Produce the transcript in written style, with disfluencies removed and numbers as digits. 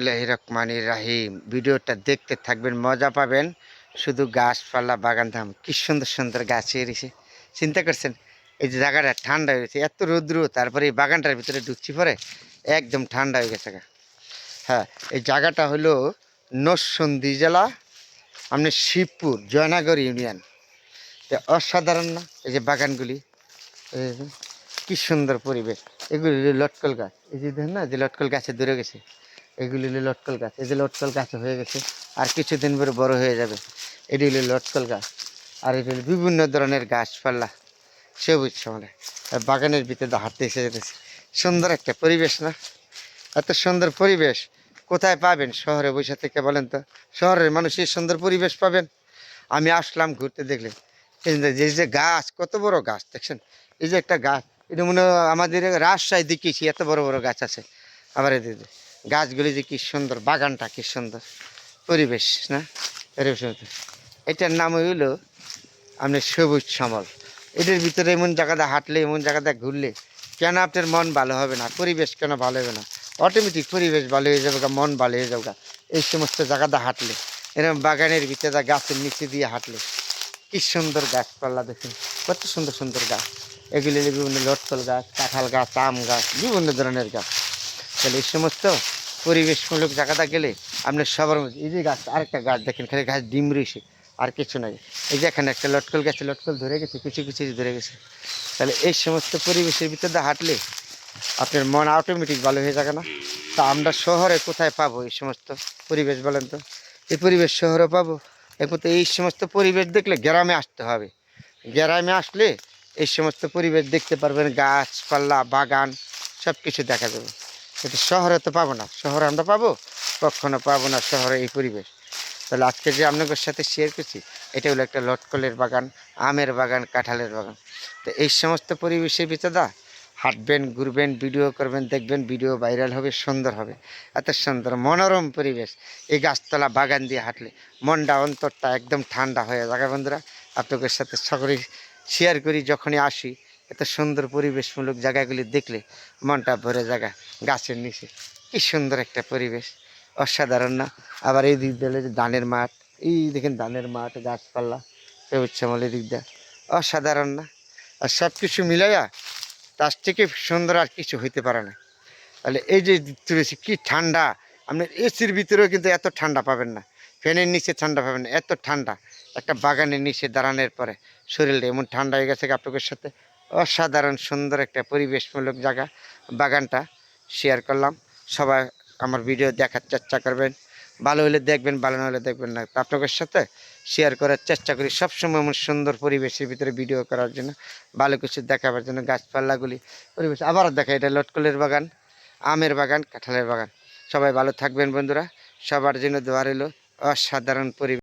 রহিম ভিডিওটা দেখতে থাকবেন, মজা পাবেন। শুধু গাছপালা বাগান ধাম কি সুন্দর সুন্দর গাছ এসে চিন্তা করছেন। এই যে জায়গাটা ঠান্ডা হয়ে গেছে, এত রৌদ্র, তারপরে এই বাগানটার ভিতরে ঢুকছি পরে একদম ঠান্ডা হয়ে গেছে। হ্যাঁ, এই জায়গাটা হলো নরসিংদী জেলা, আপনার শিবপুর জয়নগর ইউনিয়ন। অসাধারণ না এই যে বাগানগুলি, এই যে কি সুন্দর পরিবেশ। এগুলি লটকল গাছ, এই যে দেখেন না যে লটকল গাছে ধরে গেছে, এগুলি হলো লটকল গাছ। এই যে লটকল গাছ হয়ে গেছে, আর কিছুদিন পরে বড় হয়ে যাবে। এটি হলো লটকল গাছ, আর এটি হলো বিভিন্ন ধরনের গাছপালা, সবুজ শ্যামলে। আর বাগানের ভিতরে হাঁটতে এসে যেতেছে, সুন্দর একটা পরিবেশ না? এত সুন্দর পরিবেশ কোথায় পাবেন শহরে বসে থেকে বলেন তো? শহরের মানুষ এই সুন্দর পরিবেশ পাবেন? আমি আসলাম ঘুরতে, দেখলেন এই যে যে গাছ, কত বড় গাছ দেখছেন। এই যে একটা গাছ, এটা মনে হয় আমাদের রাজশাহী দেখিয়েছি, এত বড় বড় গাছ আছে। আবার এই যে গাছগুলি যে কি সুন্দর, বাগানটা কি সুন্দর পরিবেশ না? এটার নাম হইল আপনার সবুজ শ্যামল। এটার ভিতরে এমন জায়গাটা হাঁটলে, এমন জায়গাটা ঘুরলে কেন আপনার মন ভালো হবে না? পরিবেশ কেন ভালো হবে না? অটোমেটিক পরিবেশ ভালো হয়ে যাবে, মন ভালো হয়ে যাবে এই সমস্ত জায়গাটা হাঁটলে। এরকম বাগানের ভিতরে গাছের নিচে দিয়ে হাঁটলে কি সুন্দর গাছপালা দেখুন, কত সুন্দর সুন্দর গাছ। এগুলি বিভিন্ন লটকল গাছ, কাঁঠাল গাছ, আম গাছ, বিভিন্ন ধরনের গাছ। তাহলে এই সমস্ত পরিবেশমূলক জায়গাটা গেলে আপনার সবার মধ্যে এই যে গাছ, আরেকটা গাছ দেখেন, খালি গাছ ডিম রয়েছে আর কিছু নাই। এই যে এখানে একটা লটকল গাছে লটকল ধরে গেছে, কিছু কিছু ধরে গেছে। তাহলে এই সমস্ত পরিবেশের ভিতরে হাঁটলে আপনার মন অটোমেটিক ভালো হয়ে যাবে না? তা আমরা শহরে কোথায় পাবো এই সমস্ত পরিবেশ বলেন তো? এই পরিবেশ শহরে পাবো? একমাত্র এই সমস্ত পরিবেশ দেখলে গ্রামে আসতে হবে। গ্রামে আসলে এই সমস্ত পরিবেশ দেখতে পারবেন, গাছপালা বাগান সব কিছু দেখা যাবে। কিন্তু শহরে তো পাবো না। শহরে আমরা পাবো? কখনো পাবো না শহরে এই পরিবেশ। তাহলে আজকে যে আপনাদের সাথে শেয়ার করছি, এটা হলো একটা লটকলের বাগান, আমের বাগান, কাঁঠালের বাগান। তো এই সমস্ত পরিবেশের ভিতরে হাঁটবেন, ঘুরবেন, ভিডিও করবেন, দেখবেন ভিডিও ভাইরাল হবে, সুন্দর হবে। এত সুন্দর মনোরম পরিবেশ। এই গাছতলা বাগান দিয়ে হাঁটলে মনটা, অন্তরটা একদম ঠান্ডা হয়ে যায়। বন্ধুরা, আপনাদের সাথে সকলেই শেয়ার করি, যখনই আসি এত সুন্দর পরিবেশমূলক জায়গাগুলি দেখলে মনটা ভরে জায়গা। গাছের নিচে কি সুন্দর একটা পরিবেশ, অসাধারণ না? আবার এই দিক দিলে যে ধানের মাঠ, এই দেখেন ধানের মাঠ, গাছপালা, সবুজ শ্যামল, এই দিক দিয়ে অসাধারণ না? আর সব কিছু মিলাইয়া তার থেকে সুন্দর আর কিছু হইতে পারে না। তাহলে এই যে তুলেছি কি ঠান্ডা, আপনার এসির ভিতরেও কিন্তু এত ঠান্ডা পাবেন না, ফ্যানের নিচে ঠান্ডা পাবেন না, এত ঠান্ডা। একটা বাগানের নিচে দাঁড়ানোর পরে শরীরটা এমন ঠান্ডা হয়ে গেছে। আপনাদের সাথে অসাধারণ সুন্দর একটা পরিবেশমূলক জায়গা, বাগানটা শেয়ার করলাম। সবাই আমার ভিডিও দেখার চেষ্টা করবেন, ভালো হলে দেখবেন, ভালো না হলে দেখবেন না। আপনাদের সাথে শেয়ার করার চেষ্টা করি সবসময় এমন সুন্দর পরিবেশের ভিতরে ভিডিও করার জন্য, ভালো কিছু দেখাবার জন্য। গাছপালাগুলি পরিবেশ আবার দেখা, এটা লটকলের বাগান, আমের বাগান, কাঁঠালের বাগান। সবাই ভালো থাকবেন বন্ধুরা, সবার জন্য দোয়া রইল। অসাধারণ পরিবেশ।